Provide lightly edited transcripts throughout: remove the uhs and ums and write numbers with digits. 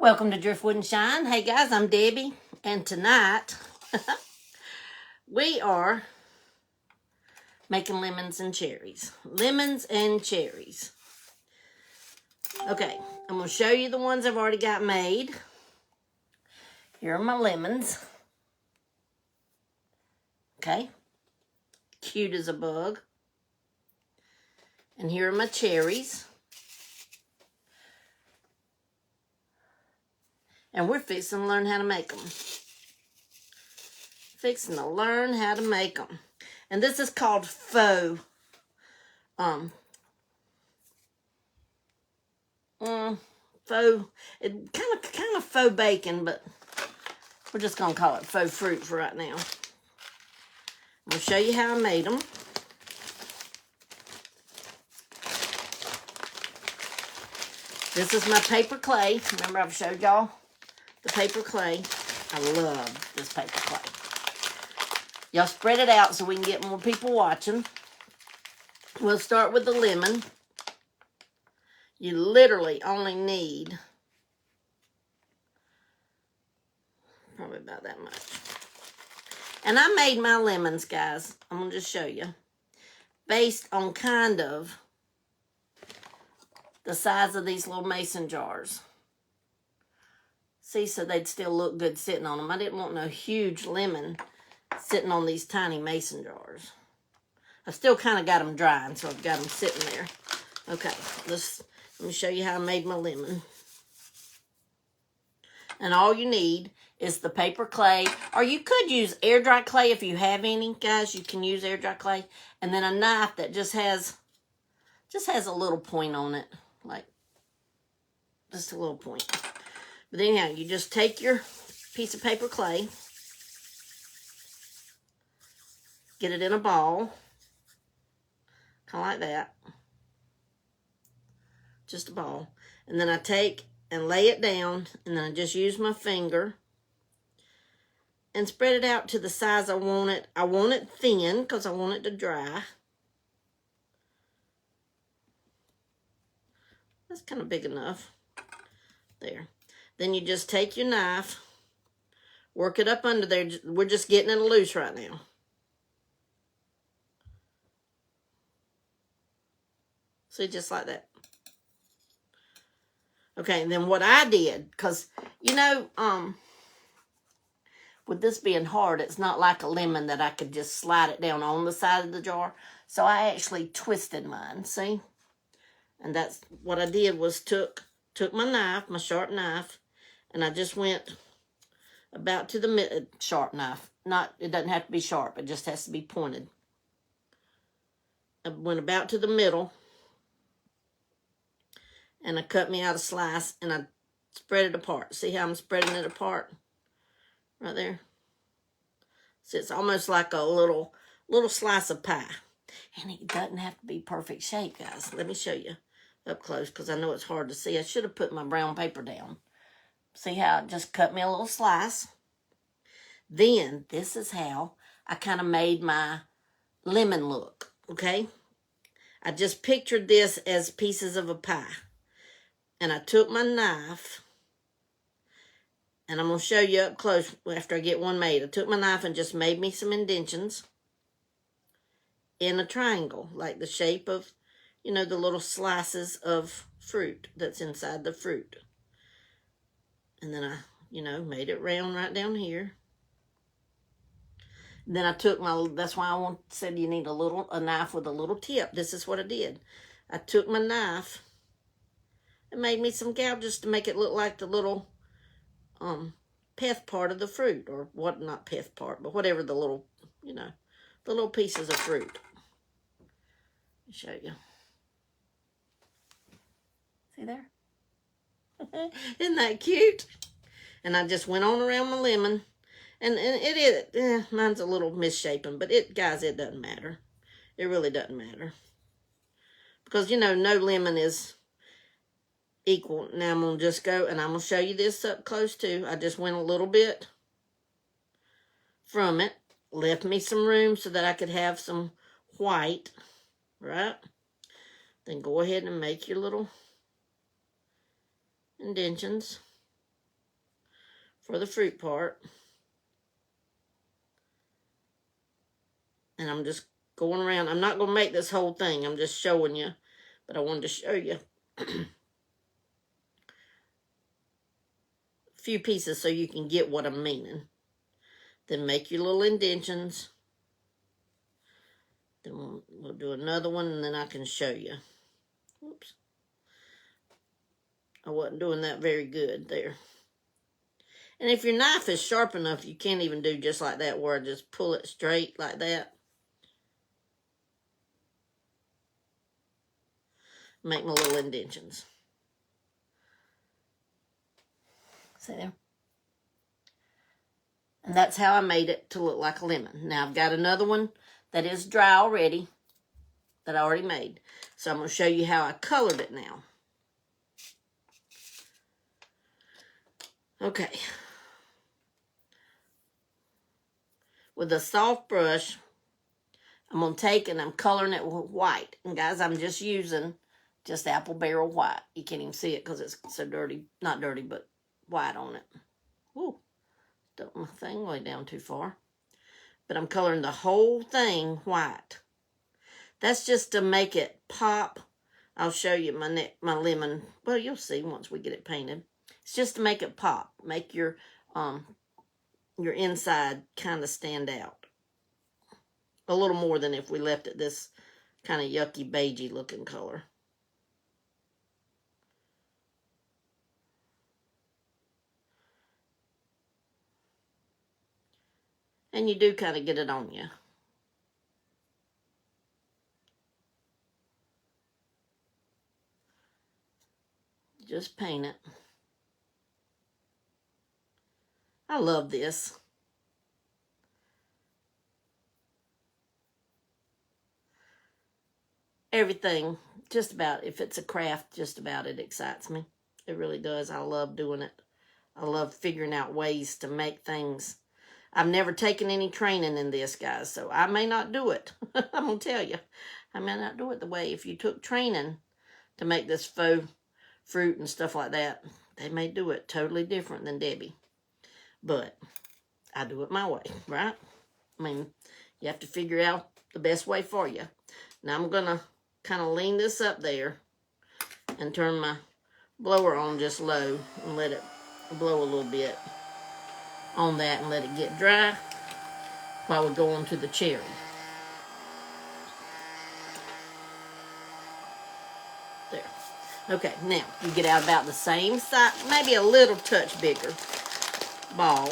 Welcome to Driftwood and Shine. Hey guys, I'm Debbie, and tonight we are making lemons and cherries. Lemons and cherries. Okay, I'm going to show you the ones I've already got made. Here are my lemons. Okay, cute as a bug. And here are my cherries. And we're fixing to learn how to make them. Fixing to learn how to make them. And this is called Faux. Faux. It kind of faux bacon, but we're just gonna call it faux fruit for right now. I'm gonna show you how I made them. This is my paper clay. Remember I've showed y'all the paper clay. I love this paper clay. Y'all spread it out so we can get more people watching. We'll start with the lemon. You literally only need probably about that much. And I made my lemons, guys. I'm going to just show you. Based on kind of the size of these little mason jars. See, so they'd still look good sitting on them. I didn't want no huge lemon sitting on these tiny mason jars. I still kind of got them drying, so I've got them sitting there. Okay, let me show you how I made my lemon. And all you need is the paper clay, or you could use air dry clay if you have any, guys. You can use air dry clay, and then a knife that just has a little point on it, like just a little point. But anyhow, you just take your piece of paper clay, get it in a ball, kind of like that, just a ball, and then I take and lay it down, and then I just use my finger and spread it out to the size I want it. I want it thin because I want it to dry. That's kind of big enough. There. Then you just take your knife, work it up under there. We're just getting it loose right now. See, just like that. Okay, and then what I did, because, you know, with this being hard, it's not like a lemon that I could just slide it down on the side of the jar. So I actually twisted mine, see? And that's what I did was took my knife, my sharp knife, and I just went about to the sharp knife. It doesn't have to be sharp, it just has to be pointed. I went about to the middle, and I cut me out a slice, and I spread it apart. See how I'm spreading it apart? Right there. So it's almost like a little slice of pie. And it doesn't have to be perfect shape, guys. Let me show you up close, because I know it's hard to see. I should have put my brown paper down. See how it just cut me a little slice? Then, this is how I kind of made my lemon look, okay? I just pictured this as pieces of a pie. And I took my knife, and I'm going to show you up close after I get one made. I took my knife and just made me some indentions in a triangle, like the shape of, you know, the little slices of fruit that's inside the fruit. And then I, you know, made it round right down here. Then I took that's why I said you need a knife with a little tip. This is what I did. I took my knife and made me some gouges to make it look like the little pith part of the fruit, or what, not pith part, but whatever the little, you know, the little pieces of fruit. Let me show you. See there? Isn't that cute? And I just went on around my lemon. And it is, mine's a little misshapen, but guys, it doesn't matter. It really doesn't matter. Because, you know, no lemon is equal. Now I'm going to just go, and I'm going to show you this up close too. I just went a little bit from it. Left me some room so that I could have some white, right? Then go ahead and make your little indentions. for the fruit part. And I'm just going around. I'm not going to make this whole thing. I'm just showing you. But I wanted to show you a few pieces so you can get what I'm meaning. Then make your little indentions. Then we'll do another one and then I can show you. Oops. I wasn't doing that very good there. And if your knife is sharp enough, you can't even do just like that where I just pull it straight like that. Make my little indentions. See there? And that's how I made it to look like a lemon. Now I've got another one that is dry already, that I already made. So I'm going to show you how I colored it now. Okay. With a soft brush, I'm going to take and I'm coloring it with white. And guys, I'm just using just apple barrel white. You can't even see it because it's so dirty. Not dirty, but white on it. Ooh, dumped my thing way down too far. But I'm coloring the whole thing white. That's just to make it pop. I'll show you my lemon. Well, you'll see once we get it painted. It's just to make it pop. Make your inside kind of stand out. A little more than if we left it this kind of yucky, beigey looking color. And you do kind of get it on you. Just paint it. I love this. Everything, just about, if it's a craft, just about it excites me. It really does. I love doing it. I love figuring out ways to make things. I've never taken any training in this, guys, so I may not do it. I'm going to tell you. I may not do it the way if you took training to make this faux fruit and stuff like that. They may do it totally different than Debbie. But I do it my way, right? I mean, you have to figure out the best way for you. Now I'm going to kind of lean this up there and turn my blower on just low and let it blow a little bit on that and let it get dry while we go on to the cherry. There. Okay, now you get out about the same size, maybe a little touch bigger ball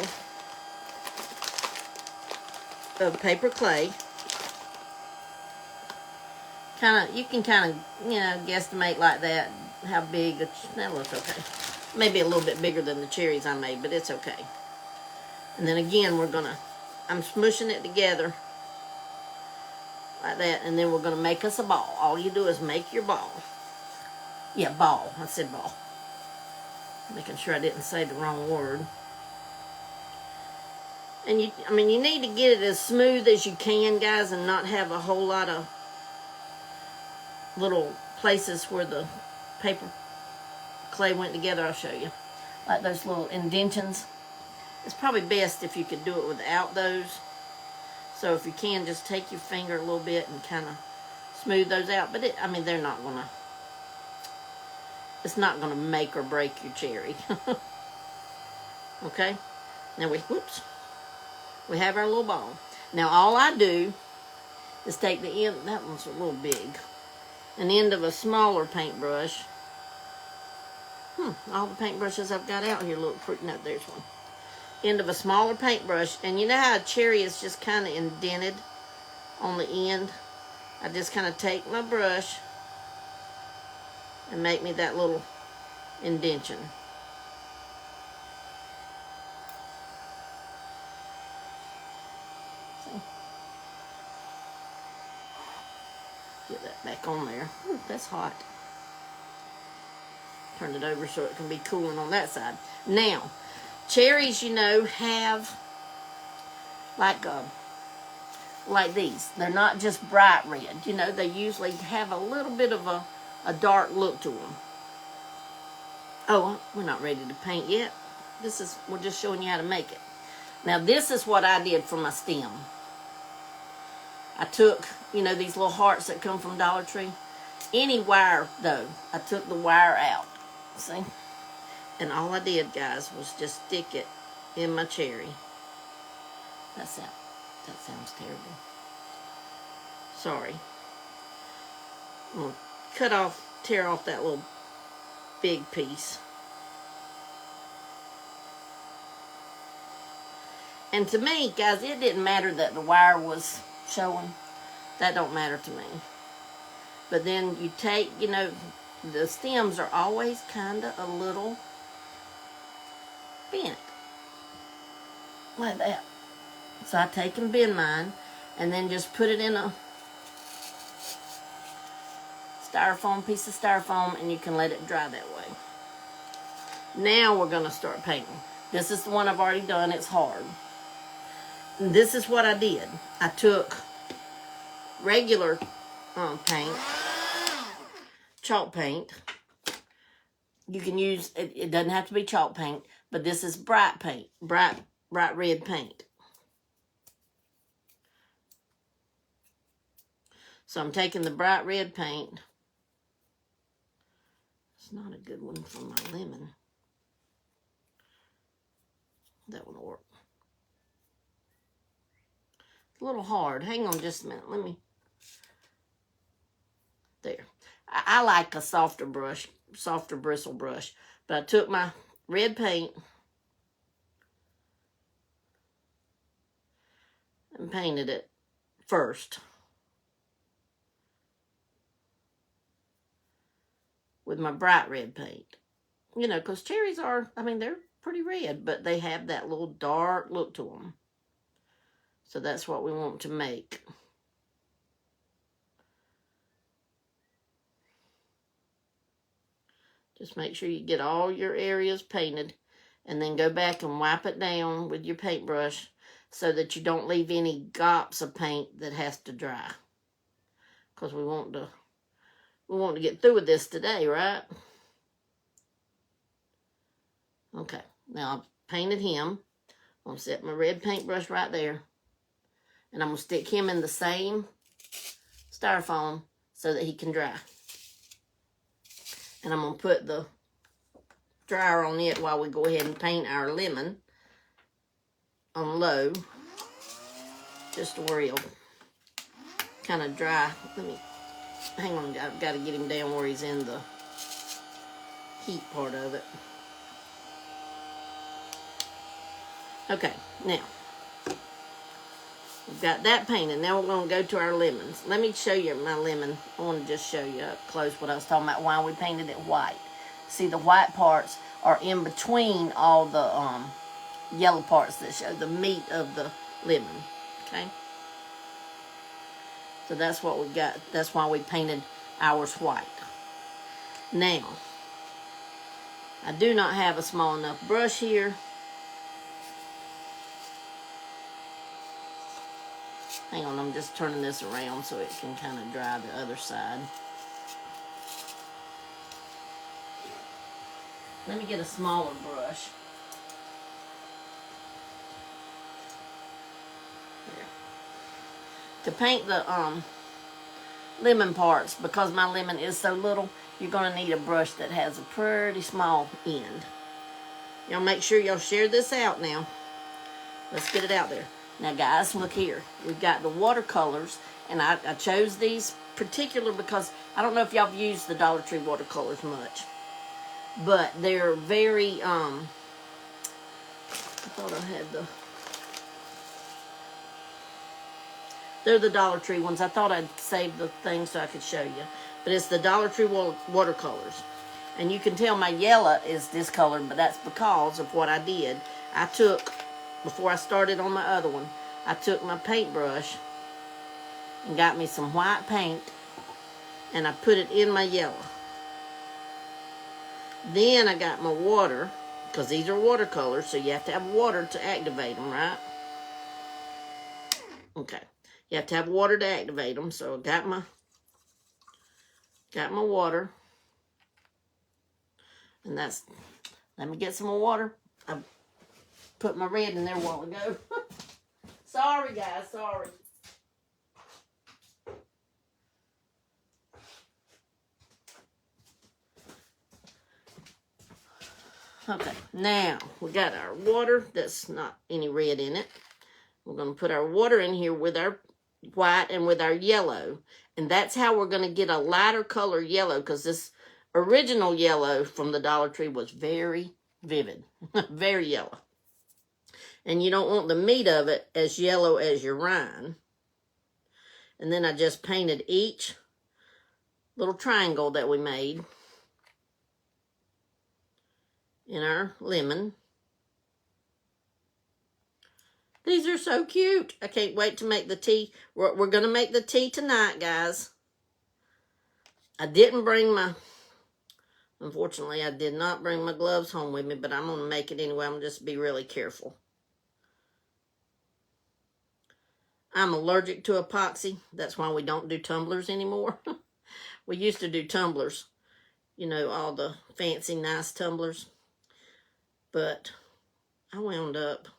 of paper clay. You can kind of, guesstimate like that how big. That looks okay. Maybe a little bit bigger than the cherries I made, but it's okay. And then again, I'm smushing it together like that, and then we're gonna make us a ball. All you do is make your ball. Yeah, ball. I said ball. Making sure I didn't say the wrong word. And you need to get it as smooth as you can, guys, and not have a whole lot of little places where the paper clay went together. I'll show you. Like those little indentions. It's probably best if you could do it without those. So if you can, just take your finger a little bit and kind of smooth those out. But they're not going to, it's not going to make or break your cherry. Okay? Now we have our little ball. Now all I do is take the end, that one's a little big, an end of a smaller paintbrush. All the paintbrushes I've got out here look pretty. No, there's one. End of a smaller paintbrush. And you know how a cherry is just kind of indented on the end? I just kind of take my brush and make me that little indention. See? Get that back on there. Ooh, that's hot. Turn it over so it can be cooling on that side. Now, cherries, have like these. They're not just bright red. They usually have a little bit of a dark look to them. Oh, we're not ready to paint yet. we're just showing you how to make it. Now, this is what I did for my stem. I took, you know, these little hearts that come from Dollar Tree. Any wire, though, I took the wire out. See? And all I did, guys, was just stick it in my cherry. That sounds terrible. Sorry. I'm going to tear off that little big piece. And to me, guys, it didn't matter that the wire was showing. That don't matter to me. But then you take, you know, the stems are always kind of a little bent. Like that. So I take and bend mine and then just put it in a piece of styrofoam, and you can let it dry that way. Now we're going to start painting. This is the one I've already done. It's hard. And this is what I did. I took regular paint, chalk paint. You can use, it doesn't have to be chalk paint, but this is bright paint, bright red paint. So I'm taking the bright red paint. It's not a good one for my lemon. That one will work. It's a little hard. Hang on just a minute. Let me. There. I like a softer bristle brush. But I took my red paint and painted it first with my bright red paint. You know, because cherries are, I mean, they're pretty red, but they have that little dark look to them. So that's what we want to make. Just make sure you get all your areas painted, and then go back and wipe it down with your paintbrush so that you don't leave any gops of paint that has to dry. Because we want to get through with this today, right? Okay, now I've painted him. I'm going to set my red paintbrush right there. And I'm going to stick him in the same styrofoam so that he can dry. And I'm going to put the dryer on it while we go ahead and paint our lemon on low. Just to where he'll kind of dry. Hang on, I've got to get him down where he's in the heat part of it. Okay, now, we've got that painted. Now we're going to go to our lemons. Let me show you my lemon. I want to just show you up close what I was talking about, why we painted it white. See, the white parts are in between all the yellow parts that show the meat of the lemon, okay? So that's what we got. That's why we painted ours white. Now, I do not have a small enough brush here. Hang on, I'm just turning this around so it can kind of dry the other side. Let me get a smaller brush. There. To paint the lemon parts, because my lemon is so little, you're going to need a brush that has a pretty small end. Y'all make sure y'all share this out now. Let's get it out there. Now, guys, look here. We've got the watercolors, and I chose these particular because I don't know if y'all have used the Dollar Tree watercolors much, but they're very, I thought I had they're the Dollar Tree ones. I thought I'd save the thing so I could show you, but it's the Dollar Tree watercolors. And you can tell my yellow is discolored, but that's because of what I did. I took, before I started on my other one, I took my paintbrush and got me some white paint, and I put it in my yellow. Then I got my water, because these are watercolors, so you have to have water to activate them, right? Okay. You have to have water to activate them, so I got my water. And that's, let me get some more water. I put my red in there a while ago. Sorry, guys. Sorry. Okay, now we got our water that's not any red in it. We're going to put our water in here with our white and with our yellow. And that's how we're going to get a lighter color yellow, because this original yellow from the Dollar Tree was very vivid, very yellow. And you don't want the meat of it as yellow as your rind. And then I just painted each little triangle that we made in our lemon. These are so cute. I can't wait to make the tea. We're going to make the tea tonight, guys. I didn't bring my... Unfortunately, I did not bring my gloves home with me, but I'm going to make it anyway. I'm going to just be really careful. I'm allergic to epoxy. That's why we don't do tumblers anymore. We used to do tumblers. You know, all the fancy, nice tumblers. But I wound up...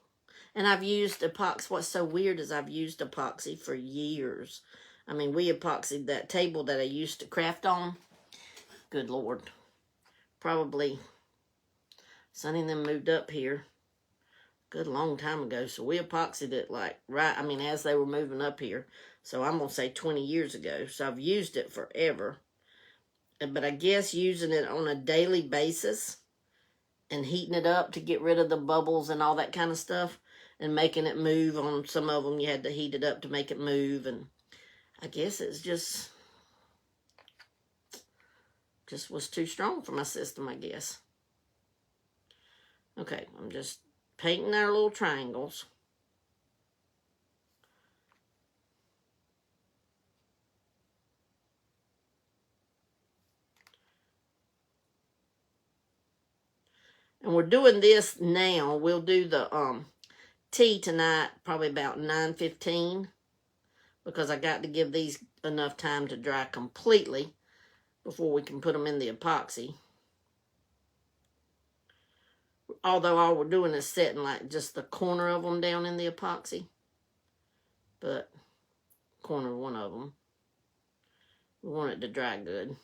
And I've used epoxy. What's so weird is I've used epoxy for years. I mean, we epoxied that table that I used to craft on. Good Lord. Probably Sonny and them moved up here good long time ago. So we epoxied it like as they were moving up here. So I'm going to say 20 years ago. So I've used it forever. But I guess using it on a daily basis and heating it up to get rid of the bubbles and all that kind of stuff. And making it move. On some of them, you had to heat it up to make it move. And I guess it's just was too strong for my system, I guess. Okay, I'm just painting our little triangles. And we're doing this now. We'll do the tea tonight, probably about 9:15, because I got to give these enough time to dry completely before we can put them in the epoxy. Although all we're doing is setting like just the corner of them down in the epoxy, but corner of one of them. We want it to dry good.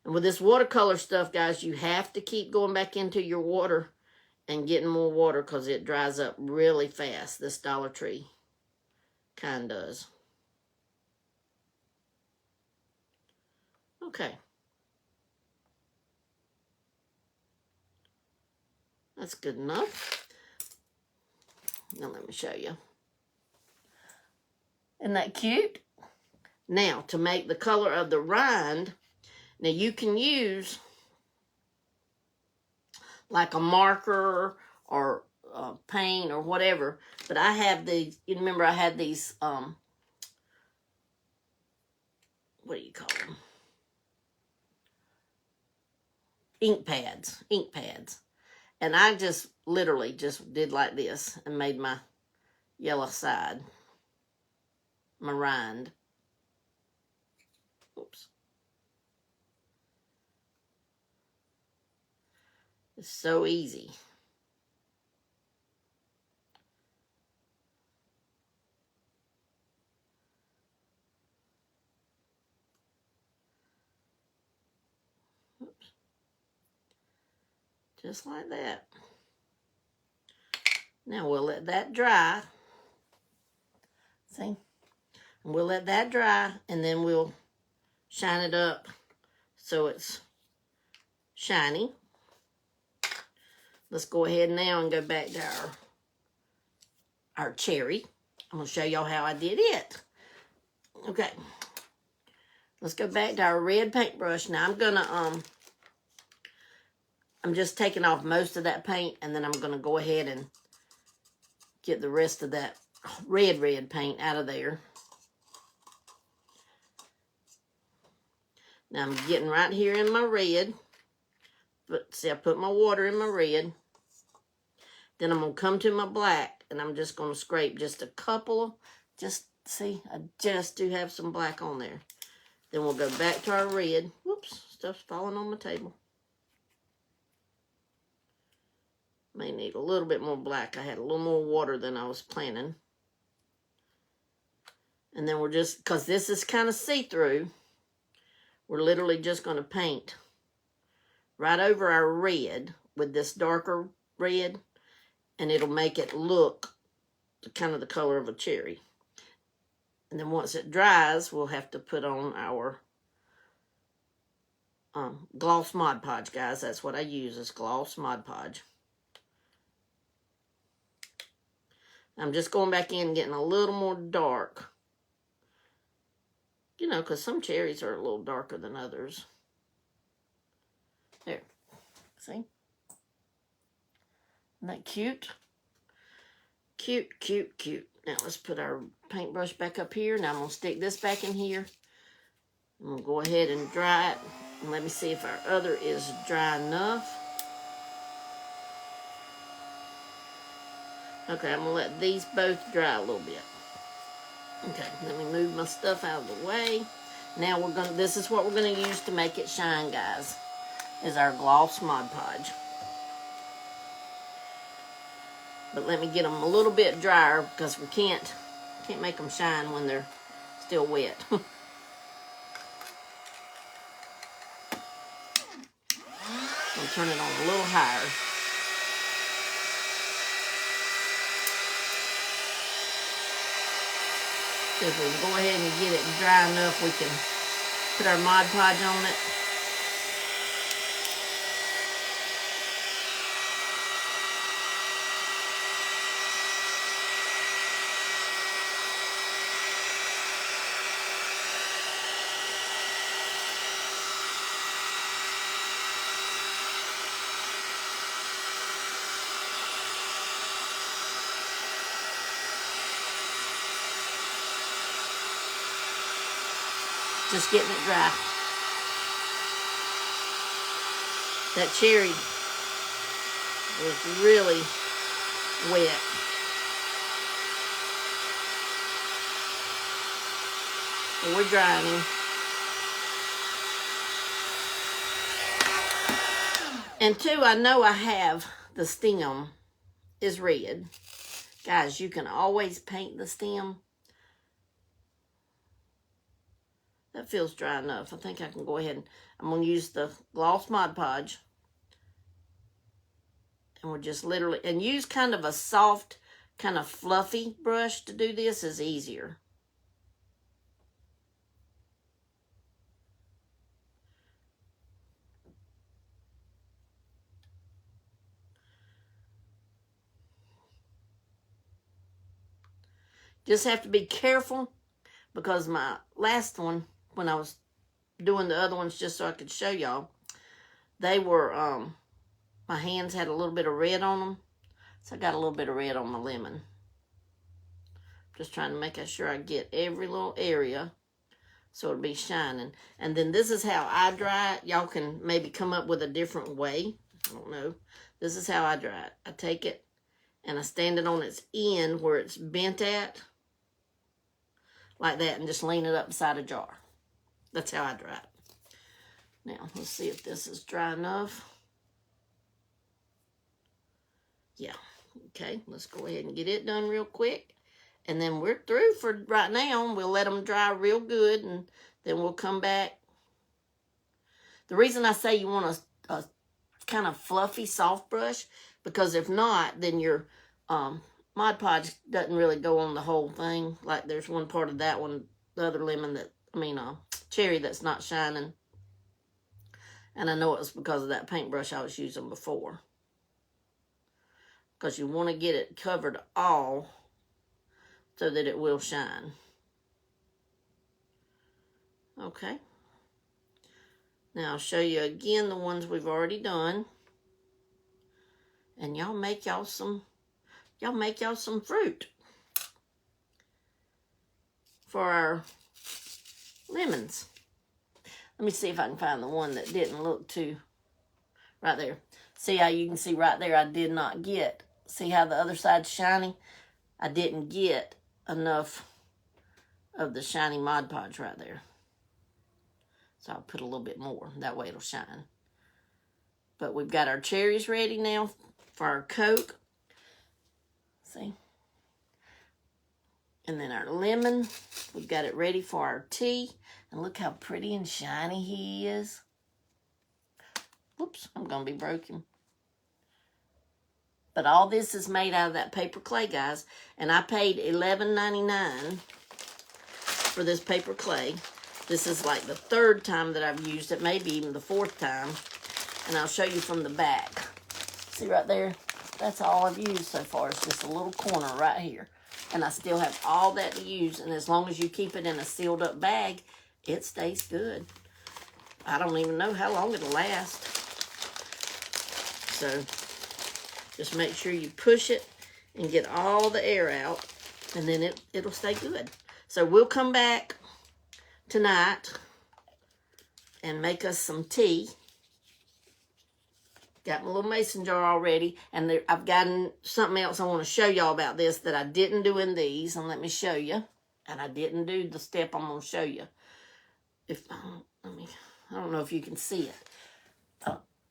And with this watercolor stuff, guys, you have to keep going back into your water and getting more water, because it dries up really fast. This Dollar Tree kind does. Okay. That's good enough. Now let me show you. Isn't that cute? Now, to make the color of the rind, now you can use like a marker or paint or whatever. But I have these, you remember I had these, what do you call them? Ink pads. And I just literally just did like this and made my yellow side, my rind. Oops. It's so easy. Oops. Just like that. Now we'll let that dry. See? And we'll let that dry, and then we'll shine it up so it's shiny. Let's go ahead now and go back to our cherry. I'm going to show y'all how I did it. Okay. Let's go back to our red paintbrush. Now I'm going to, I'm just taking off most of that paint, and then I'm going to go ahead and get the rest of that red paint out of there. Now I'm getting right here in my red. But see, I put my water in my red. Then I'm going to come to my black, and I'm just going to scrape just a couple. Just, see, I just do have some black on there. Then we'll go back to our red. Whoops, stuff's falling on my table. May need a little bit more black. I had a little more water than I was planning. And then we're just, because this is kind of see-through, we're literally just going to paint right over our red with this darker red, and it'll make it look kind of the color of a cherry. And then once it dries, we'll have to put on our gloss Mod Podge, guys. That's what I use, is gloss Mod Podge. I'm just going back in and getting a little more dark. You know, because some cherries are a little darker than others. There. See? Isn't that cute? Cute, cute, cute. Now let's put our paintbrush back up here. Now I'm going to stick this back in here. I'm going to go ahead and dry it. And let me see if our other is dry enough. Okay, I'm going to let these both dry a little bit. Okay, let me move my stuff out of the way. Now we're going to, this is what we're going to use to make it shine, guys, is our gloss Mod Podge. But let me get them a little bit drier because we can't make them shine when they're still wet. I'll turn it on a little higher. So if we can go ahead and get it dry enough, we can put our Mod Podge on it. Just getting it dry. That cherry was really wet. So we're drying him. And two, I know I have the stem is red. Guys, you can always paint the stem. That feels dry enough. I think I can go ahead and I'm going to use the gloss Mod Podge. And we're just literally, and use kind of a soft, kind of fluffy brush to do this is easier. Just have to be careful because my last one, when I was doing the other ones just so I could show y'all, they were, my hands had a little bit of red on them. So I got a little bit of red on my lemon. Just trying to make sure I get every little area so it'll be shining. And then this is how I dry it. Y'all can maybe come up with a different way. I don't know. This is how I dry it. I take it and I stand it on its end where it's bent at. Like that, and just lean it up beside a jar. That's how I dry it. Now, let's see if this is dry enough. Yeah. Okay, let's go ahead and get it done real quick. And then we're through for right now. We'll let them dry real good, and then we'll come back. The reason I say you want a kind of fluffy, soft brush, because if not, then your Mod Podge doesn't really go on the whole thing. Like there's one part of that one, the other lemon that, cherry that's not shining. And I know it was because of that paintbrush I was using before. Because you want to get it covered all so that it will shine. Okay. Now I'll show you again the ones we've already done. And y'all make y'all some fruit for our lemons. Let me see if I can find the one that didn't look too, right there. See how you can see right there I did not get, see how the other side's shiny? I didn't get enough of the shiny Mod Podge right there. So I'll put a little bit more, that way it'll shine. But we've got our cherries ready now for our Coke. See? And then our lemon. We've got it ready for our tea. And look how pretty and shiny he is. Whoops, I'm going to be broken. But all this is made out of that paper clay, guys. And I paid $11.99 for this paper clay. This is like the 3rd time that I've used it, maybe even the 4th time. And I'll show you from the back. See right there? That's all I've used so far. It's just a little corner right here. And I still have all that to use. And as long as you keep it in a sealed up bag, it stays good. I don't even know how long it'll last. So just make sure you push it and get all the air out. And then it'll stay good. So we'll come back tonight and make us some tea. Got my little mason jar already, and there, I've gotten something else I want to show y'all about this that I didn't do in these, and let me show you. And I didn't do the step I'm going to show you. I don't know if you can see it.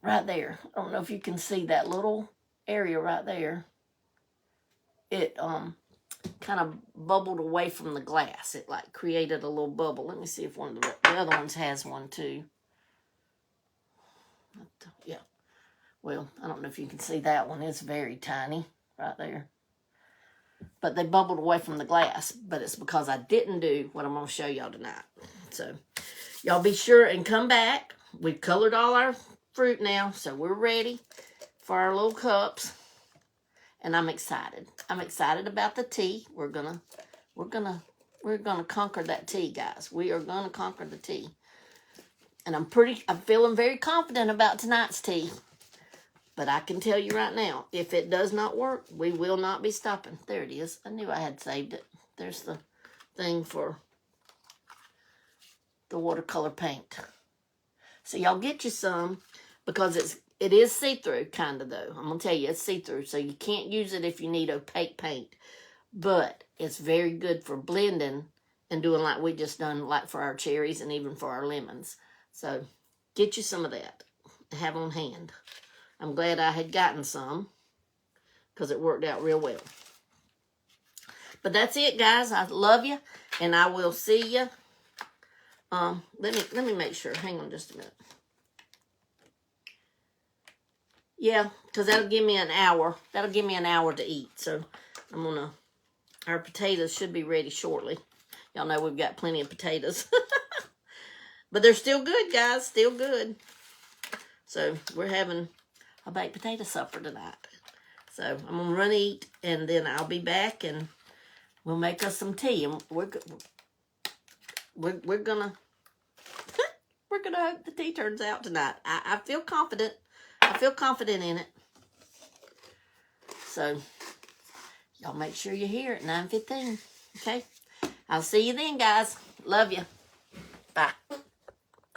Right there. I don't know if you can see that little area right there. It kind of bubbled away from the glass. It like created a little bubble. Let me see if one of the other ones has one too. Yeah. Well, I don't know if you can see that one. It's very tiny right there. But they bubbled away from the glass. But it's because I didn't do what I'm going to show y'all tonight. So, y'all be sure and come back. We've colored all our fruit now. So, we're ready for our little cups. And I'm excited. I'm excited about the tea. We're gonna conquer that tea, guys. We are gonna conquer the tea. And I'm feeling very confident about tonight's tea. But I can tell you right now, if it does not work, we will not be stopping. There it is. I knew I had saved it. There's the thing for the watercolor paint. So y'all get you some, because it is see-through kind of though. I'm going to tell you, it's see-through. So you can't use it if you need opaque paint. But it's very good for blending and doing like we just done, like for our cherries and even for our lemons. So get you some of that to have on hand. I'm glad I had gotten some because it worked out real well. But that's it, guys. I love you, and I will see you. Let me make sure. Hang on just a minute. Yeah, because that'll give me an hour. That'll give me an hour to eat. So our potatoes should be ready shortly. Y'all know we've got plenty of potatoes. But they're still good, guys. Still good. So we're having a baked potato supper tonight. So I'm going to run eat, and then I'll be back, and we'll make us some tea. And we're gonna hope the tea turns out tonight. I feel confident. I feel confident in it. So y'all make sure you're here at 9:15. Okay? I'll see you then, guys. Love you. Bye.